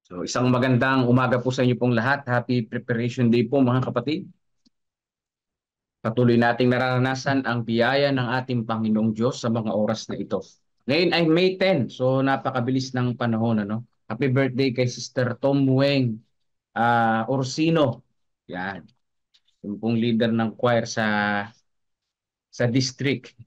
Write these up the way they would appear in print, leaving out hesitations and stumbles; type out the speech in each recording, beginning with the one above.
So isang magandang umaga po sa inyo pong lahat. Happy Preparation Day po mga kapatid. Patuloy nating nararanasan ang biyaya ng ating Panginoong Diyos sa mga oras na ito. Ngayon ay May 10, so napakabilis ng panahon. Ano? Happy birthday kay Sister Tom Weng Orsino. Yan, yung pong leader ng choir sa district.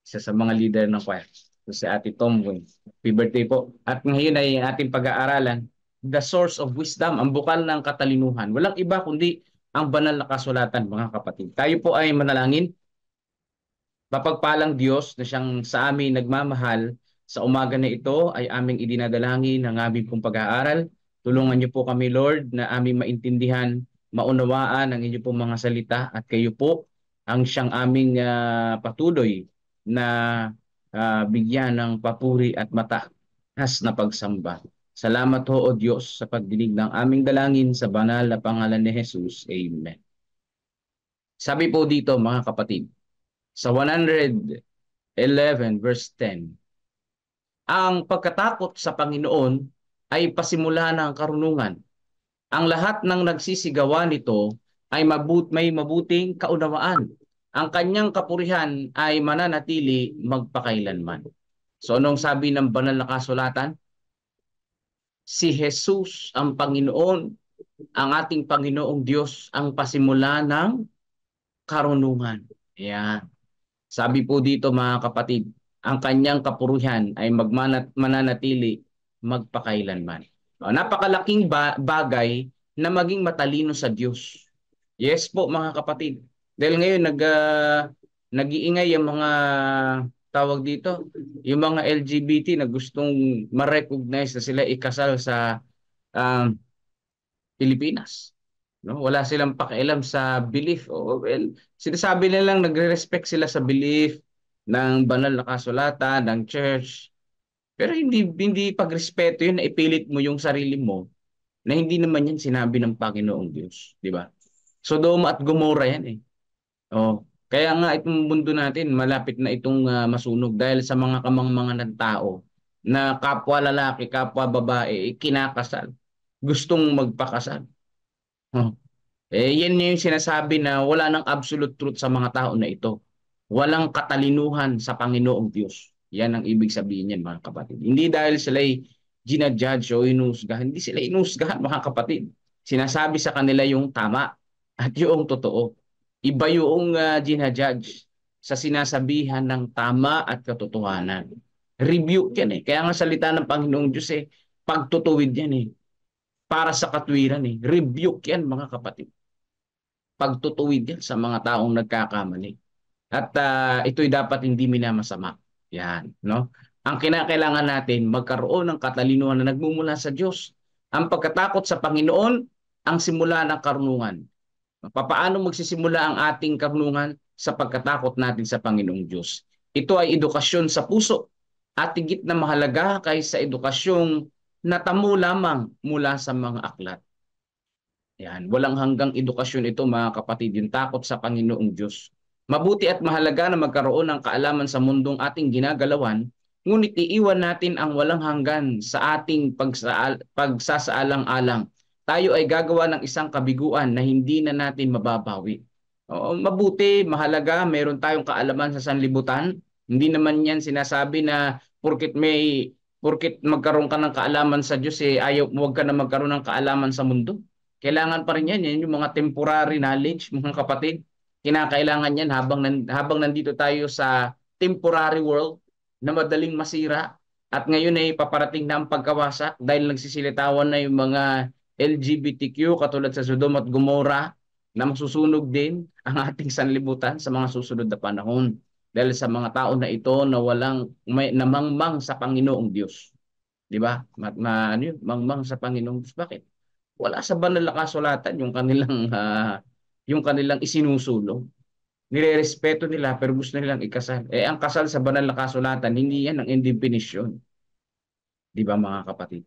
Isa sa mga leader ng choir. So, si Ate Tom Weng. Happy birthday po. At ngayon ay ating pag-aaralan, the source of wisdom, ang bukal ng katalinuhan. Walang iba kundi ang banal na kasulatan, mga kapatid. Tayo po ay manalangin. Mapagpalang Diyos na siyang sa amin nagmamahal, sa umaga na ito ay aming idinadalangin ang aming pong pag-aaral. Tulungan niyo po kami, Lord, na aming maintindihan, maunawaan ang inyong pong mga salita at kayo po ang siyang aming patuloy na bigyan ng papuri at mataas na pagsamba. Salamat ho, O Diyos, sa pagdinig ng aming dalangin sa banal na pangalan ni Jesus. Amen. Sabi po dito, mga kapatid, sa 111 verse 10, ang pagkatakot sa Panginoon ay pasimula ng karunungan. Ang lahat ng nagsisigawa nito ay may mabuting kaunawaan. Ang kanyang kapurihan ay mananatili magpakailanman. So anong sabi ng banal na kasulatan? Si Jesus ang Panginoon, ang ating Panginoong Diyos ang pasimula ng karunungan. Yan. Sabi po dito mga kapatid, ang kanyang kapurihan ay mananatili magpakailanman. Napakalaking bagay na maging matalino sa Diyos. Yes po mga kapatid. Dahil ngayon nag-iingay yung mga tawag dito, yung mga LGBT na gustong ma-recognize na sila ikasal sa um, Pilipinas. No? Wala silang pakialam sa belief. Well, sinasabi nilang nagre-respect sila sa belief ng banal na kasulatan, ng church. Pero hindi pagrespeto yun na ipilit mo yung sarili mo na hindi naman yan sinabi ng Panginoong Diyos. Di ba? Sodoma at Gomora yan eh. Oh, kaya nga itong mundo natin malapit na itong masunog dahil sa mga kamangmangan ng tao na kapwa lalaki, kapwa babae, kinakasal. Gustong magpakasal. Oh. Yan yung sinasabi na wala ng absolute truth sa mga tao na ito. Walang katalinuhan sa Panginoong Diyos. Yan ang ibig sabihin niyan, mga kapatid. Hindi dahil sila ay ginajudge o inusgahan. Hindi sila inusgahan, mga kapatid. Sinasabi sa kanila yung tama at yung totoo. Iba yung ginajudge sa sinasabihan ng tama at katotohanan. Rebuke yan eh. Kaya nga salita ng Panginoong Diyos eh, pagtutuwid yan eh. Para sa katwiran eh. Rebuke yan, mga kapatid. Pagtutuwid yan sa mga taong nagkakamali. At ito'y dapat hindi minamasama. Yan, no? Ang kinakailangan natin, magkaroon ng katalinuhan na nagmumula sa Diyos. Ang pagkatakot sa Panginoon, ang simula ng karunungan. Paano magsisimula ang ating karunungan? Sa pagkatakot natin sa Panginoong Diyos. Ito ay edukasyon sa puso at higit na mahalaga kaysa edukasyong natamo lamang mula sa mga aklat. Yan, walang hanggang edukasyon ito mga kapatid, yung takot sa Panginoong Diyos. Mabuti at mahalaga na magkaroon ng kaalaman sa mundong ating ginagalawan, ngunit iiwan natin ang walang hanggan sa ating pagsasaalang-alang. Tayo ay gagawa ng isang kabiguan na hindi na natin mababawi. Mabuti, mahalaga, meron tayong kaalaman sa sanlibutan. Hindi naman yan sinasabi na porkit magkaroon ka ng kaalaman sa Diyos, huwag ka na magkaroon ng kaalaman sa mundo. Kailangan pa rin yan, yung mga temporary knowledge, mga kapatid. Kinakailangan yan habang nandito tayo sa temporary world na madaling masira. At ngayon ay paparating na ang pagkawasak dahil nagsisilitawan na yung mga LGBTQ katulad sa Sodom at Gomora na masusunog din ang ating sanlibutan sa mga susunod na panahon. Dahil sa mga tao na ito na namangmang sa Panginoong Diyos. Di ba? Mangmang sa Panginoong Diyos. Bakit? Wala sa banal na kasulatan yung kanilang isinusulong. Nirerespeto nila pero gusto nilang ikasal. Ang kasal sa banal na kasulatan, hindi yan ang definition. Di ba mga kapatid?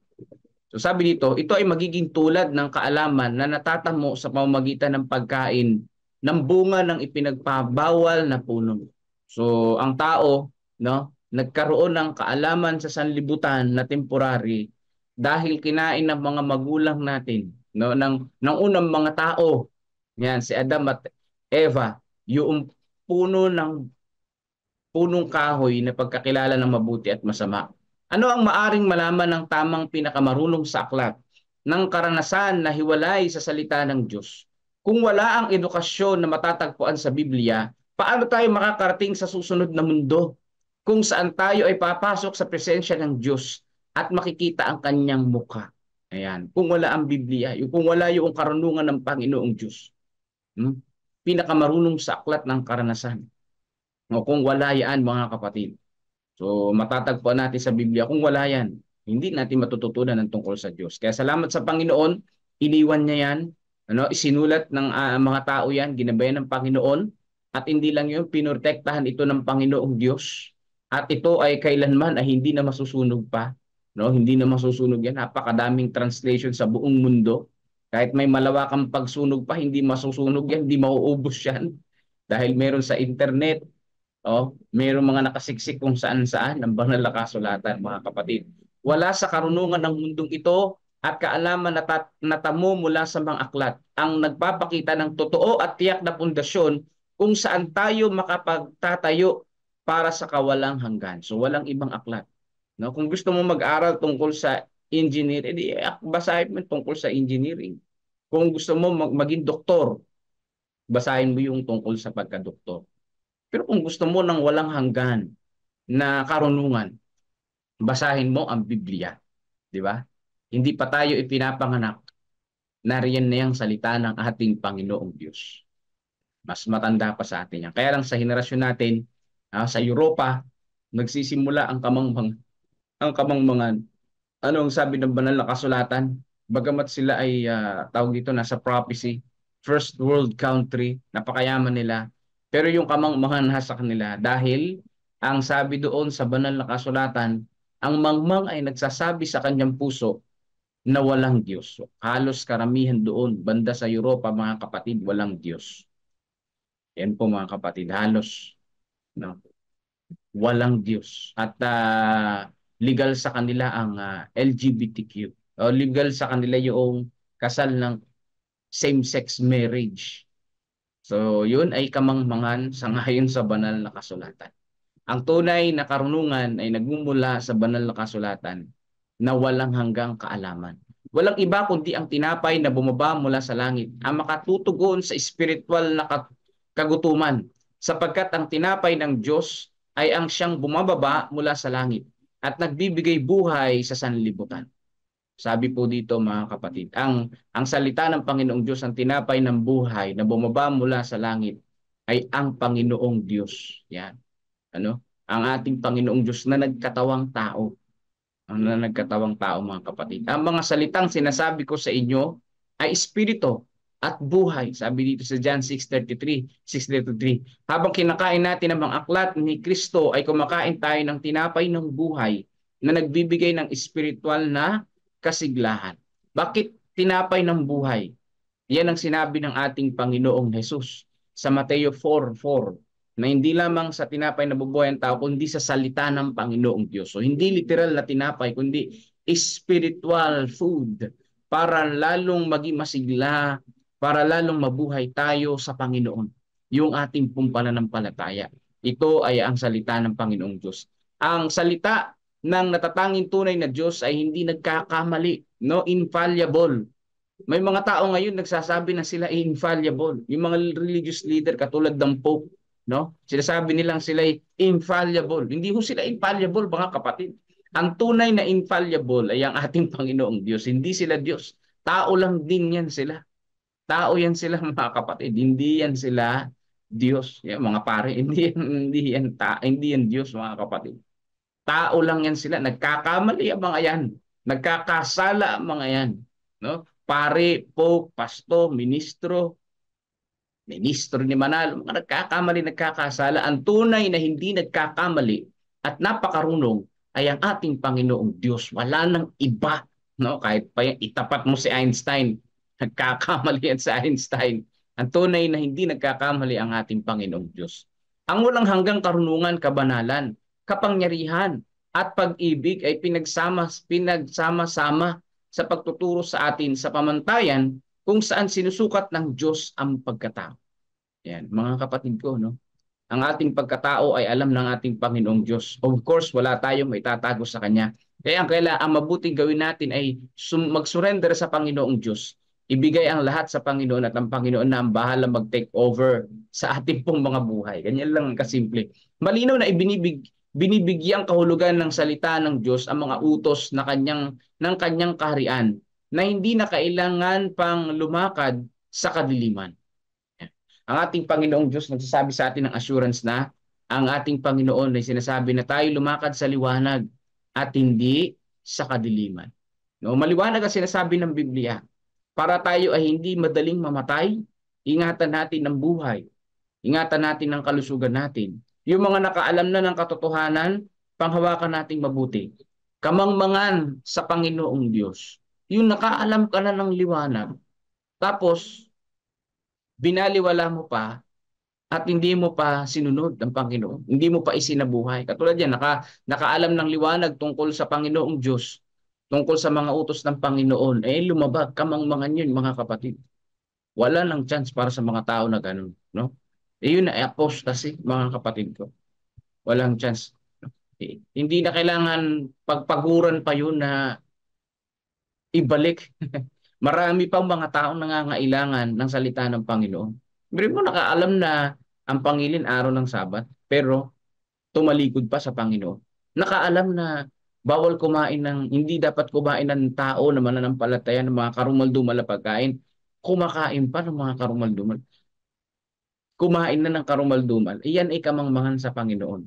So sabi dito, ito ay magiging tulad ng kaalaman na natatamo sa pamamagitan ng pagkain ng bunga ng ipinagpabawal na puno. So ang tao, no, nagkaroon ng kaalaman sa sanlibutan na temporary dahil kinain ng mga magulang natin, no, ng unang mga tao, yan, si Adam at Eva, yung puno ng punong kahoy na pagkakilala ng mabuti at masama. Ano ang maaring malaman ng tamang pinakamarunong sa aklat ng karanasan na hiwalay sa salita ng Diyos? Kung wala ang edukasyon na matatagpuan sa Biblia, paano tayo makakarating sa susunod na mundo kung saan tayo ay papasok sa presensya ng Diyos at makikita ang kanyang mukha? Ayan, kung wala ang Biblia, kung wala yung karunungan ng Panginoong Diyos, pinakamarunong sa aklat ng karanasan. O kung wala yan, mga kapatid. So matatagpuan natin sa Biblia, kung wala yan, hindi natin matututunan ng tungkol sa Diyos. Kaya salamat sa Panginoon, iniwan niya yan, ano, isinulat ng mga tao yan, ginabayan ng Panginoon, at hindi lang yun, pinortektahan ito ng Panginoong Diyos. At ito ay kailanman ay hindi na masusunog pa. No? Hindi na masusunog yan. Napakadaming translation sa buong mundo. Kahit may malawakang pagsunog pa, hindi masusunog yan, hindi mauubos yan. Dahil meron sa internet, oh, mayroong mga nakasiksik kung saan-saan ng banal na kasulatan, mga kapatid. Wala sa karunungan ng mundong ito at kaalaman na natamo mula sa mga aklat ang nagpapakita ng totoo at tiyak na pundasyon kung saan tayo makapagtatayo para sa kawalang hanggan. So walang ibang aklat. No? Kung gusto mo mag-aral tungkol sa engineering, edi basahin mo tungkol sa engineering. Kung gusto mo maging doktor, basahin mo yung tungkol sa pagka-doktor. Pero kung gusto mo ng walang hanggan na karunungan, basahin mo ang Biblia. Di ba? Hindi pa tayo ipinapanganak, nariyan na yung salita ng ating Panginoong Diyos. Mas matanda pa sa atin yan. Kaya lang sa henerasyon natin, sa Europa, nagsisimula ang kamangmangan. Ano ang sabi ng banal na kasulatan? Bagamat sila ay tawag dito nasa prophecy, first world country, napakayaman nila. Pero yung kamangmangan nasa kanila dahil ang sabi doon sa banal na kasulatan, ang mangmang ay nagsasabi sa kanyang puso na walang Diyos. So, halos karamihan doon, banda sa Europa, mga kapatid, walang Diyos. Yan po mga kapatid, halos no, walang Diyos. At legal sa kanila ang LGBTQ. O legal sa kanila yung kasal ng same-sex marriage. So, yun ay kamangmangan sangayon sa banal na kasulatan. Ang tunay na karunungan ay nagmumula sa banal na kasulatan na walang hanggang kaalaman. Walang iba kundi ang tinapay na bumaba mula sa langit ang makatutugon sa espiritual na kagutuman, sapagkat ang tinapay ng Diyos ay ang siyang bumababa mula sa langit at nagbibigay buhay sa sanlibutan. Sabi po dito mga kapatid, ang salita ng Panginoong Diyos, ang tinapay ng buhay na bumaba mula sa langit ay ang Panginoong Diyos. Yan. Ano? Ang ating Panginoong Diyos na nagkatawang tao. Na nagkatawang tao mga kapatid. Ang mga salitang sinasabi ko sa inyo ay espiritu at buhay. Sabi dito sa John 6:33. Habang kinakain natin ang mga aklat ni Kristo ay kumakain tayo ng tinapay ng buhay na nagbibigay ng espiritual na kasiglahan. Bakit tinapay ng buhay? Yan ang sinabi ng ating Panginoong Jesus sa Mateo 4:4 na hindi lamang sa tinapay na bubuhay ang tao, kundi sa salita ng Panginoong Diyos. So hindi literal na tinapay, kundi spiritual food para lalong maging masigla, para lalong mabuhay tayo sa Panginoon. Yung ating pong pananampalataya. Ito ay ang salita ng Panginoong Diyos. Ang salita ng natatanging tunay na Diyos ay hindi nagkakamali, no? Infallible. May mga tao ngayon nagsasabi na sila ay infallible. Yung mga religious leader katulad ng Pope, no? Sinasabi nilang sila ay infallible. Hindi ho sila infallible, mga kapatid. Ang tunay na infallible ay ang ating Panginoong Diyos. Hindi sila Diyos. Tao lang din yan sila. Tao yan sila, mga kapatid. Hindi yan sila Diyos. Yan, mga pare, hindi yan Diyos, mga kapatid. Tao lang yan sila. Nagkakamali ang mga yan. Nagkakasala ang mga yan. No? Pare, pope, pasto, ministro ni Manalo, mga nagkakamali, nagkakasala. Ang tunay na hindi nagkakamali at napakarunong ay ang ating Panginoong Diyos. Wala nang iba. No? Kahit pa itapat mo si Einstein, nagkakamali yan si Einstein. Ang tunay na hindi nagkakamali ang ating Panginoong Diyos. Ang walang hanggang karunungan, kabanalan, kapangyarihan, at pag-ibig ay pinagsama-sama sa pagtuturo sa atin sa pamantayan kung saan sinusukat ng Diyos ang pagkatao. Yan, mga kapatid ko, no? Ang ating pagkatao ay alam ng ating Panginoong Diyos. Of course, wala tayong maitatago sa Kanya. Kaya ang mabuting gawin natin ay mag-surrender sa Panginoong Diyos. Ibigay ang lahat sa Panginoon at ang Panginoon na ang bahala mag-take over sa ating pong mga buhay. Ganyan lang kasimple. Malinaw na binibigyang kahulugan ng salita ng Diyos ang mga utos na ng kanyang kaharian na hindi na kailangan pang lumakad sa kadiliman. Ang ating Panginoong Diyos nagsasabi sa atin ng assurance na ang ating Panginoon ay sinasabi na tayo lumakad sa liwanag at hindi sa kadiliman. No, maliwanag ang sinasabi ng Biblia. Para tayo ay hindi madaling mamatay, ingatan natin ang buhay. Ingatan natin ang kalusugan natin. Yung mga nakaalam na ng katotohanan, panghawakan nating mabuti. Kamangmangan sa Panginoong Diyos. Yung nakaalam ka na ng liwanag, tapos binaliwala mo pa at hindi mo pa sinunod ng Panginoon. Hindi mo pa isinabuhay. Katulad yan, nakaalam ng liwanag tungkol sa Panginoong Diyos, tungkol sa mga utos ng Panginoon, lumabag, kamangmangan yun, mga kapatid. Wala nang chance para sa mga tao na ganun. No? Yun ay apostasy, mga kapatid ko. Walang chance. Hindi na kailangan pagpaguran pa yun na ibalik. Marami pang mga taong nangangailangan ng salita ng Panginoon. Pero mo nakaalam na ang Pangilin araw ng Sabat, pero tumalikod pa sa Panginoon. Nakaalam na bawal kumain hindi dapat kumain ng tao na mananampalataya ng mga karumaldumal na pagkain. Kumakain pa ng mga karumaldumal. Kumain na ng karumaldumal. Iyan ay kamangmangan sa Panginoon.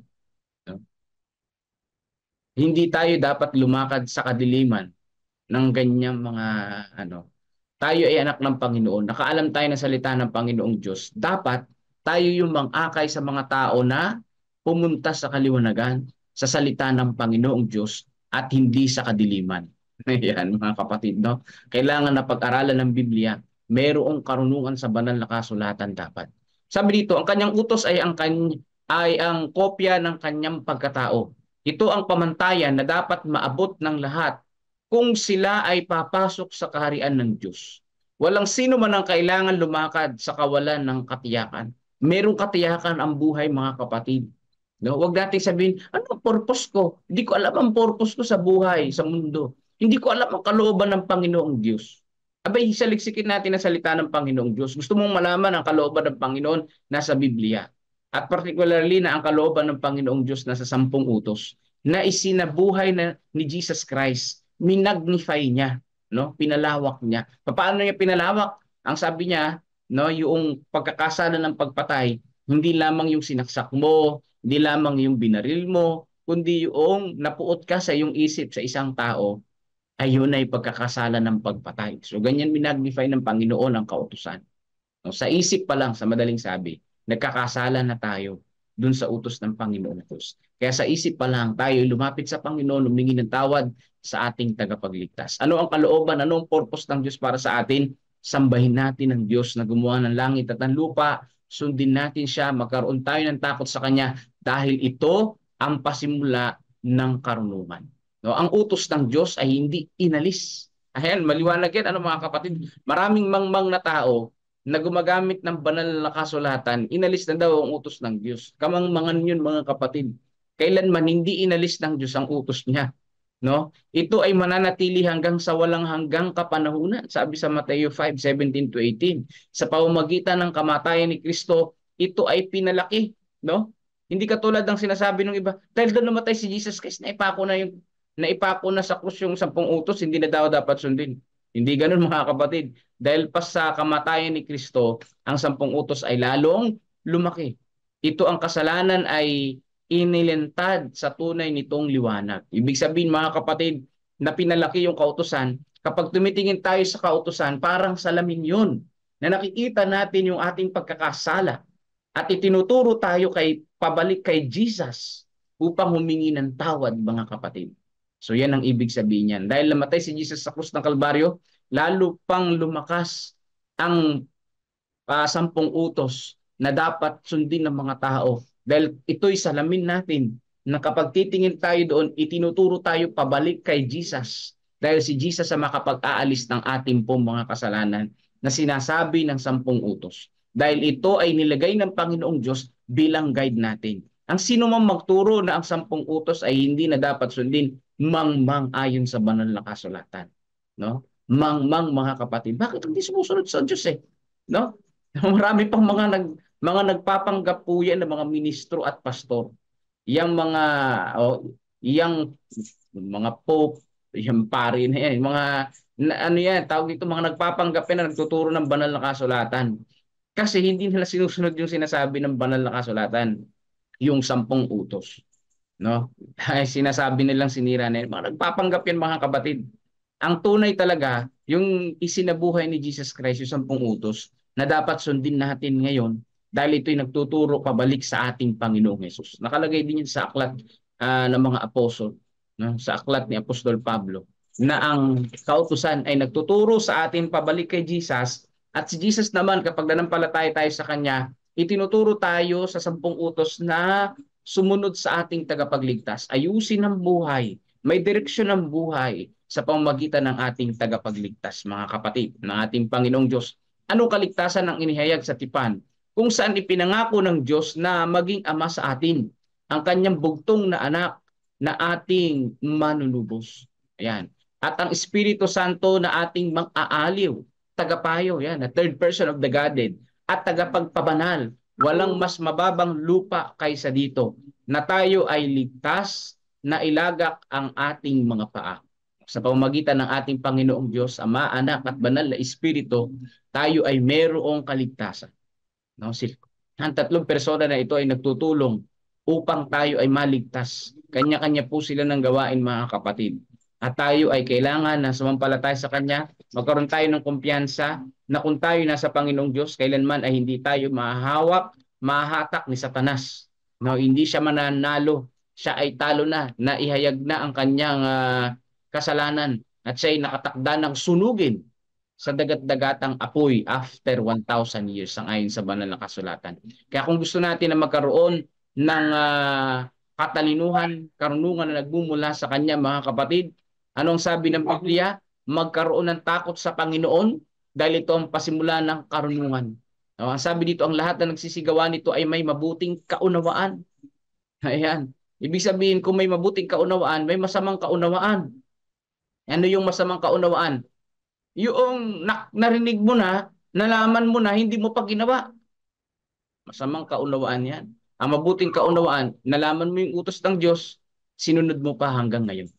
No? Hindi tayo dapat lumakad sa kadiliman ng ganyang mga tayo ay anak ng Panginoon. Nakaalam tayo ng salita ng Panginoong Diyos. Dapat tayo yung mang-akay sa mga tao na pumunta sa kaliwanagan sa salita ng Panginoong Diyos at hindi sa kadiliman. Yan, mga kapatid, no? Kailangan na pag-aralan ng Biblia, mayroong karunungan sa banal na kasulatan dapat. Sabi dito, ang kanyang utos ay ang kopya ng kanyang pagkatao. Ito ang pamantayan na dapat maabot ng lahat kung sila ay papasok sa kaharian ng Diyos. Walang sino man ang kailangan lumakad sa kawalan ng katiyakan. Merong katiyakan ang buhay, mga kapatid. No? Huwag natin sabihin, ano ang purpose ko? Hindi ko alam ang purpose ko sa buhay, sa mundo. Hindi ko alam ang kalooban ng Panginoong Diyos. Abay, saliksikin natin ang salita ng Panginoong Diyos. Gusto mong malaman ang kalooban ng Panginoon nasa Biblia. At particularly na ang kalooban ng Panginoong Diyos nasa 10 utos na isinabuhay ni Jesus Christ. Minagnify niya, no? Pinalawak niya. Paano niya pinalawak? Ang sabi niya, no, yung pagkakasala ng pagpatay, hindi lamang yung sinaksak mo, hindi lamang yung binaril mo, kundi yung napuot ka sa iyong isip sa isang tao, ayun ay pagkakasala ng pagpatay. So ganyan minagnify ng Panginoon ang kautusan. No, sa isip pa lang, sa madaling sabi, nagkakasala na tayo dun sa utos ng Panginoon Diyos. Kaya sa isip pa lang, tayo lumapit sa Panginoon, humingi ng tawad sa ating tagapagligtas. Ano ang kalooban? Ano ang purpose ng Diyos para sa atin? Sambahin natin ang Diyos na gumawa ng langit at ng lupa. Sundin natin siya, magkaroon tayo ng takot sa Kanya dahil ito ang pasimula ng karunungan. No, ang utos ng Diyos ay hindi inalis. Ayan, maliwanag yan. Ano mga kapatid? Maraming mangmang na tao na gumagamit ng banal na kasulatan, inalis na daw ang utos ng Diyos. Kamangmangan yun, mga kapatid. Kailanman hindi inalis ng Diyos ang utos niya. No? Ito ay mananatili hanggang sa walang hanggang kapanahunan. Sabi sa Mateo 5:17-18. Sa pamamagitan ng kamatayan ni Kristo, ito ay pinalaki. No? Hindi katulad ng sinasabi ng iba, dahil doon namatay si Jesus Christ, naipako na sa krus yung 10 utos, hindi na daw dapat sundin. Hindi ganun, mga kapatid. Dahil pa sa kamatayan ni Kristo, ang 10 utos ay lalong lumaki. Ito ang kasalanan ay inilentad sa tunay nitong liwanag. Ibig sabihin, mga kapatid, na pinalaki yung kautusan, kapag tumitingin tayo sa kautusan, parang salamin yun, na nakikita natin yung ating pagkakasala at itinuturo tayo pabalik kay Jesus upang humingi ng tawad, mga kapatid. So yan ang ibig sabihin yan. Dahil namatay si Jesus sa krus ng Kalbaryo, lalo pang lumakas ang 10 utos na dapat sundin ng mga tao. Dahil ito'y salamin natin na kapag titingin tayo doon, itinuturo tayo pabalik kay Jesus. Dahil si Jesus ang makapag-aalis ng ating pong mga kasalanan na sinasabi ng 10 utos. Dahil ito ay nilagay ng Panginoong Diyos bilang guide natin. Ang sino man magturo na ang 10 utos ay hindi na dapat sundin, mangmang ayon sa banal na kasulatan. No? Mangmang mga kapatid. Bakit hindi sumusunod sa Diyos eh? No? Marami pang mga nagpapanggap po yan ng mga ministro at pastor. Yang mga yang mga pope, yung pari na yan, mga ano yan, tawag dito mga nagpapanggap yan na nagtuturo ng banal na kasulatan. Kasi hindi nila sinusunod yung sinasabi ng banal na kasulatan, yung 10 utos. No? Ay sinasabi nilang sinira na yan. Mga nagpapanggap yan mga kapatid. Ang tunay talaga, yung isinabuhay ni Jesus Christ, yung 10 utos, na dapat sundin natin ngayon dahil ito'y nagtuturo pabalik sa ating Panginoong Hesus. Nakalagay din yun sa aklat ng mga apostol, no? Sa aklat ni Apostol Pablo, na ang kautusan ay nagtuturo sa atin pabalik kay Jesus, at si Jesus naman kapag nanampalataya tayo sa Kanya, itinuturo tayo sa 10 utos na sumunod sa ating tagapagligtas. Ayusin ang buhay, may direksyon ng buhay sa pamamagitan ng ating tagapagligtas, mga kapatid, ng ating Panginoong Diyos. Anong kaligtasan ang inihayag sa tipan? Kung saan ipinangako ng Diyos na maging ama sa atin, ang kanyang bugtong na anak na ating manunubos. Ayan. At ang Espiritu Santo na ating mang-aaliw, tagapayo, yan, na third person of the Godhead, at tagapagpabanal. Walang mas mababang lupa kaysa dito, na tayo ay ligtas na ilagak ang ating mga paa. Sa pamamagitan ng ating Panginoong Diyos, Ama, Anak at Banal na Espiritu, tayo ay mayroong kaligtasan. No? Ang 3 persona na ito ay nagtutulong upang tayo ay maligtas. Kanya-kanya po sila ng gawain, mga kapatid. At tayo ay kailangan na sumampalataya sa Kanya, magkaroon tayo ng kumpiyansa na kung tayo nasa Panginoong Diyos, kailanman ay hindi tayo mahahatak ni Satanas. No? Hindi siya mananalo. Siya ay talo na ihayag na ang kanyang kasalanan at siya ay nakatakda ng sunugin sa dagat-dagatang apoy after 1,000 years ang ayon sa banal na kasulatan. Kaya kung gusto natin na magkaroon ng katalinuhan, karunungan na nagmumula sa Kanya, mga kapatid, anong sabi ng Biblia? Magkaroon ng takot sa Panginoon dahil ito ang pasimula ng karunungan. No, ang sabi dito, ang lahat na nagsisigawa nito ay may mabuting kaunawaan. Ayan. Ibig sabihin, kung may mabuting kaunawaan, may masamang kaunawaan. Ano yung masamang kaunawaan? Yung narinig mo na, nalaman mo na, hindi mo pa ginawa. Masamang kaunawaan yan. Ang mabuting kaunawaan, nalaman mo yung utos ng Diyos, sinunod mo pa hanggang ngayon.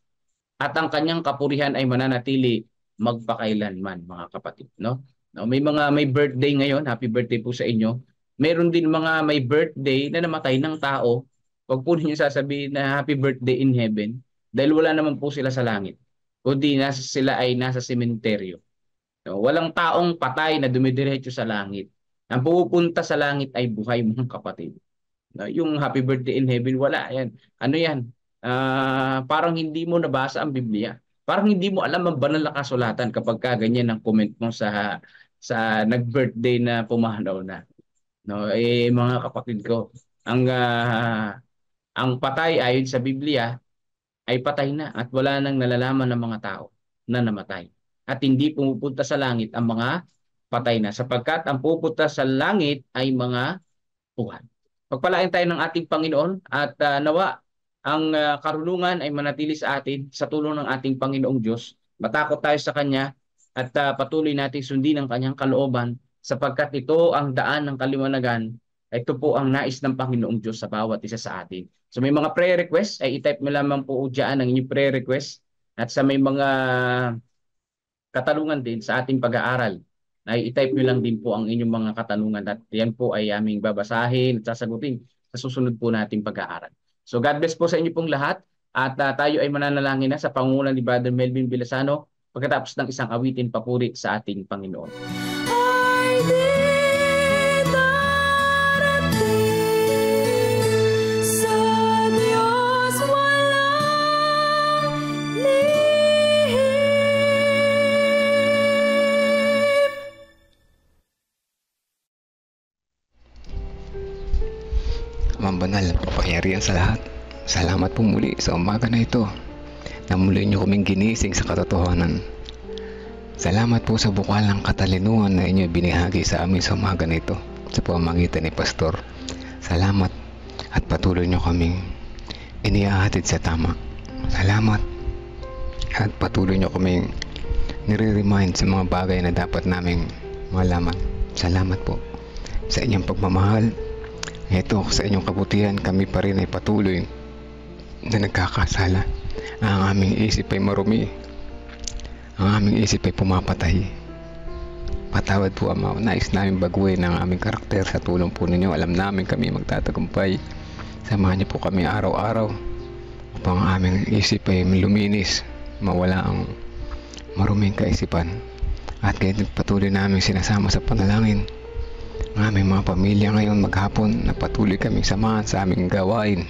At ang kanyang kapurihan ay mananatili magpakailanman, mga kapatid. No? May birthday ngayon, happy birthday po sa inyo. Meron din mga may birthday na namatay ng tao. Huwag po ninyo sasabihin na happy birthday in heaven dahil wala naman po sila sa langit. Kundi sila ay nasa sementeryo. No? Walang taong patay na dumidiretso sa langit. Ang pupunta sa langit ay buhay, mga kapatid. No? Yung happy birthday in heaven, wala yan. Ano yan? Parang hindi mo nabasa ang Biblia. Parang hindi mo alam ang banal na kasulatan kapag ganyan ang comment mo sa nag-birthday na pumanaw na. No, mga kapatid ko, ang patay ayon sa Biblia ay patay na at wala nang nalalaman ng mga tao na namatay. At hindi pumupunta sa langit ang mga patay na, sapagkat ang pupunta sa langit ay mga buhay. Pagpalain tayo ng ating Panginoon at nawa ang karunungan ay manatili sa atin sa tulong ng ating Panginoong Diyos. Matakot tayo sa Kanya at patuloy natin sundin ang Kanyang kalooban, sapagkat ito ang daan ng kaliwanagan. Ito po ang nais ng Panginoong Diyos sa bawat isa sa atin. So may mga prayer request, ay i-type mo lamang po dyan ang inyong prayer request. At sa may mga katanungan din sa ating pag-aaral, ay i-type nyo lang din po ang inyong mga katanungan at yan po ay aming babasahin at sasagutin sa susunod po nating pag-aaral. So God bless po sa inyo pong lahat at tayo ay mananalangin na sa pangunguna ni Brother Melvin Villasano pagkatapos ng isang awitin papuri sa ating Panginoon. Amang banal, makapangyarihan sa lahat, Salamat po muli sa umaga na ito na muli niyo kaming ginising sa katotohanan. Salamat po sa bukal ng katalinuhan na inyo binahagi sa amin sa umaga na ito sa pamamagitan ni Pastor. Salamat at patuloy niyo kaming inihahatid sa tama. Salamat at patuloy niyo kaming nire-remind sa mga bagay na dapat naming malaman. Salamat po sa inyong pagmamahal. Ito, sa inyong kabutihan, kami pa rin ay patuloy na nagkakasala. Ang aming isip ay marumi. Ang aming isip ay pumapatay. Patawad po, Ama. Nais namin baguhin ang aming karakter sa tulong po ninyo. Alam namin kami magtatagumpay. Samahan niyo po kami araw-araw upang ang aming isip ay luminis, mawala ang maruming kaisipan. At kaya patuloy namin sinasama sa panalangin ang aming mga pamilya ngayon maghapon na patuloy kaming samahan sa aming gawain.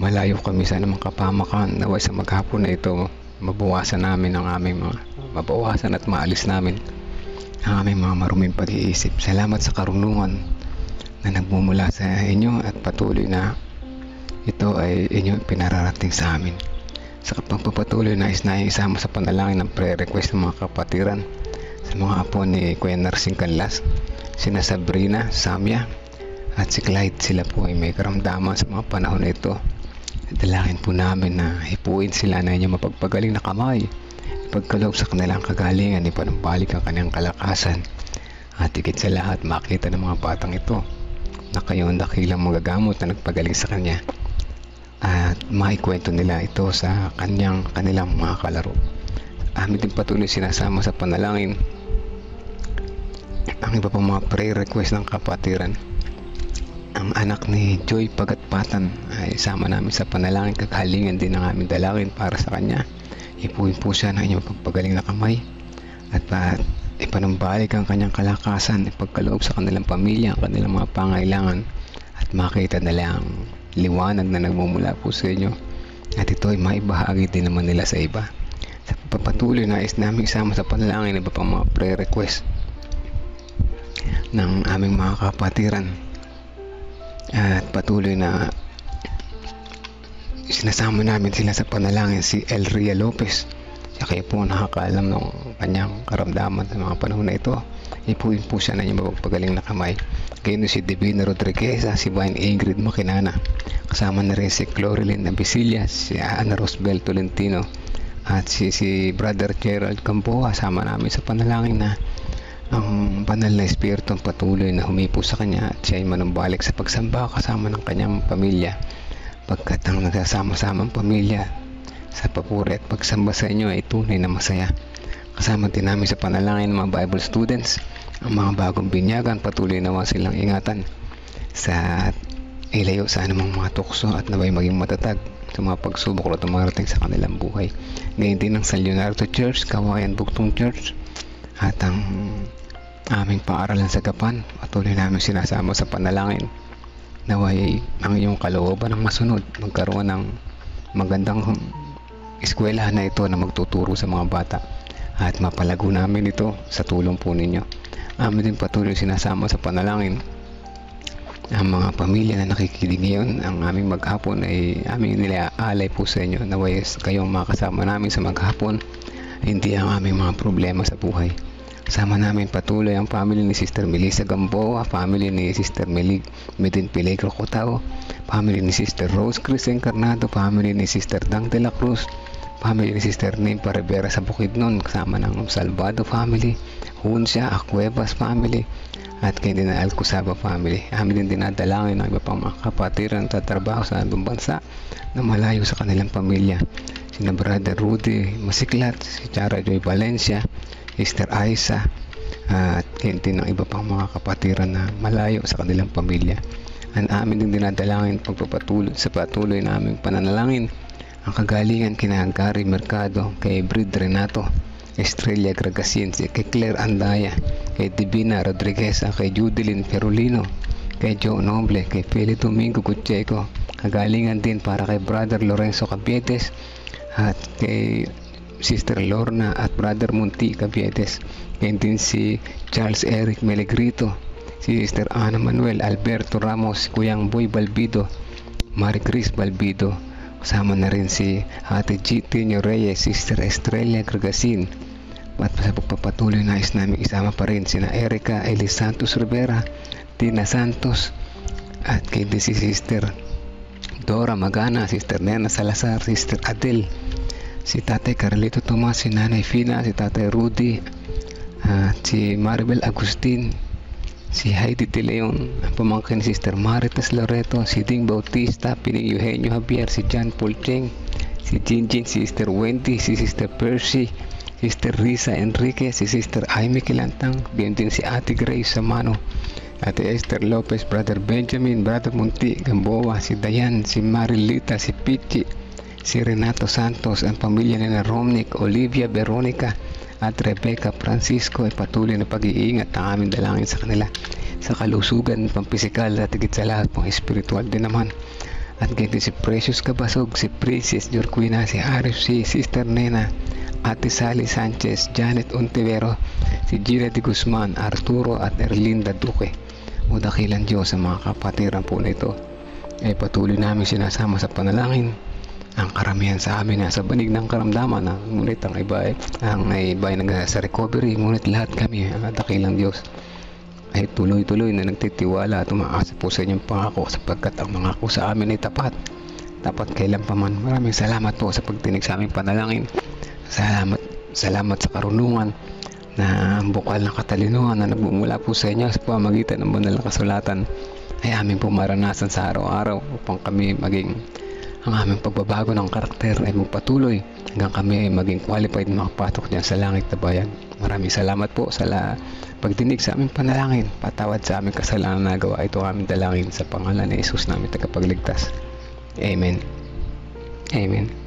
Malayo kami sa anumang kapamakan, naway sa maghapon na ito mabawasan namin ang aming mga mabawasan at maalis namin ang aming mga maruming pag-iisip. Salamat sa karunungan na nagmumula sa inyo at patuloy na ito ay inyo pinararating sa amin. Sa pagpapatuloy, nais na isama sa panalangin ng prayer request ng mga kapatiran sa mga apo ni Kuya Narsing Canlas, sina Sabrina, Samia at si Clyde. Sila po ay may karamdaman sa mga panahon na ito. Dalangin po namin na hipuin sila na inyong mapagpagaling na kamay, ipagkaloob sa kanilang kagalingan, ipanumbalik ang kanilang kalakasan, at higit sa lahat makita ng mga batang ito na kayo ang dakilang magagamot na nagpagaling sa kanya at maikwento nila ito sa kanilang mga kalaro. Amin din patuloy sinasama sa panalangin ang iba pang mga prayer request ng kapatiran. Ang anak ni Joy Pagatpatan ay isama namin sa panalangin. Kagalingan din ang aming dalangin para sa kanya. Ipuin po siya ng inyong pagpagaling na kamay at ipanumbalik ang kanyang kalakasan, ipagkaloob sa kanilang pamilya ang kanilang mga pangailangan at makita nila ang liwanag na nagmumula po sa inyo at ito ay maibahagi din naman nila sa iba. Sa pagpapatuloy, nais namin isama sa panalangin iba pang mga prayer request ng aming mga kapatiran at patuloy na sinasama namin sila sa panalangin. Si Elria Lopez, siya kayo po nakakaalam ng kanyang karamdaman sa mga panahon na ito. Ipuin po siya na yung mapagpagaling na kamay. Kayo si Divina Rodriguez, si Vine Ingrid Makinana, kasama na rin si Clorilyn Abisilla, si Ana Rosbel Tolentino at si Brother Gerald Campoa. Sama namin sa panalangin na ang banal na espiritu ang patuloy na humipo sa kanya at siya ay manumbalik sa pagsamba kasama ng kanyang pamilya, pagkat ang nagsasama-samang pamilya sa papuri at pagsamba sa inyo ay tunay na masaya. Kasama din namin sa panalangin mga Bible students, ang mga bagong binyagan, patuloy naman silang ingatan sa ilayo sa anumang mga tukso at naway maging matatag sa mga pagsubok na tumarating sa kanilang buhay. Ngayon din ang San Leonardo Church, Kawayan Bugtong Church at ang aming paaralan sa Gapan, patuloy namin sinasama sa panalangin. Naway ang iyong kalooban ng masunod, magkaroon ng magandang eskwelahan na ito na magtuturo sa mga bata at mapalago namin ito sa tulong po ninyo. Amin din patuloy sinasama sa panalangin ang mga pamilya na nakikinig ngayon. Ang aming maghapon ay aming nilaalay po sa inyo. Naway kayong makasama namin sa maghapon, hindi ang aming mga problema sa buhay. Kasama namin patuloy ang family ni Sister Melissa Gamboa, family ni Sister Medin Pilegro Cotao, family ni Sister Rose Chris Encarnado, family ni Sister Dang de la Cruz, family ni Sister Nimpa Rivera sa Bukidnon, kasama ng Salvado family, Hunsya Acuevas family, at kay din na Alcusaba family. Amin din dinadalangin ng iba pang mga kapatiran na tatrabaho sa andong bansa na malayo sa kanilang pamilya. Sina Brother Rudy Masiklat, si Chara Joy Valencia, Sister Aisa, at kaya din ng iba pang mga kapatiran na malayo sa kanilang pamilya. Ang amin din dinadalangin pagpapatuloy sa patuloy na aming pananalangin ang kagalingan kina Gary Mercado, kay Brid Renato, Estrella Gragaciense, kay Claire Andaya, kay Divina Rodriguez, kay Judilyn Ferolino, kay Joe Noble, kay Feli Domingo Gutcheco. Kagalingan din para kay Brother Lorenzo Capietes at kay Sister Lorna at Brother Munti Capietes. Kaya din si Charles Eric Melegrito, si Sister Ana Manuel Alberto Ramos, Kuyang Boy Balbido, Marie Chris Balbido. Kasama na rin si Ate GT Reyes, Sister Estrella Gregasin. At sa pagpapatuloy nais namin isama pa rin sina Erica Elis Santos Rivera, Tina Santos, at kay si Sister Dora Magana, Sister Nena Salazar, Sister Adel, si Tatay Carlito Tomas, si Nanay Fina, si Tatay Rudy, si Maribel Agustin, si Heidi De Leon, ang pamangkin ni Sister Marites Loreto, si Ding Bautista, Pining Eugenio Javier, si John Paul Cheng, si Jinjin, si Sister Wendy, si Sister Percy, Sister Risa Enrique, si Sister Aimee Kilantang, din si Ate Grace Samano, Ate Esther Lopez, Brother Benjamin, Brother Munti Gamboa, si Dayan, si Marilita, si Pichi, si Renato Santos, ang pamilya ni Romnick, Olivia, Veronica, at Rebecca Francisco ay patuloy na pag-iingat ang aming dalangin sa kanila sa kalusugan, pampisikal at higit sa lahat pang espiritual din naman. At ganito si Precious Cabasog, si Princess Jorquina, si Arif, si Sister Nena, Ate Sally Sanchez, Janet Ontivero, si Gina de Guzman, Arturo at Erlinda Duque. O dakilang Diyos sa mga kapatiran po na ito ay patuloy namin sinasama sa panalangin. Ang karamihan sa amin nasa banig ng karamdaman, ngunit ang iba ay nasa recovery, ngunit lahat kami, dakilang Diyos, ay tuloy-tuloy na nagtitiwala at umaasa po sa inyong pangako, sapagkat ang mangako sa amin ay tapat kailan pa man. Maraming salamat po sa pagtinig sa aming panalangin. Salamat sa karunungan na bukal ng katalinuhan na nagmumula po sa inyo sa pamamagitan ng banal na kasulatan ay aming pumaranasan sa araw-araw upang kami maging ang aming pagbabago ng karakter ay magpatuloy hanggang kami ay maging qualified na makapasok dyan sa langit na bayan. Maraming salamat po sa pagdinig sa aming panalangin. Patawad sa aming kasalanan na nagawa. Ito ang aming dalangin sa pangalan ni Jesus namin tagapagligtas. Amen. Amen.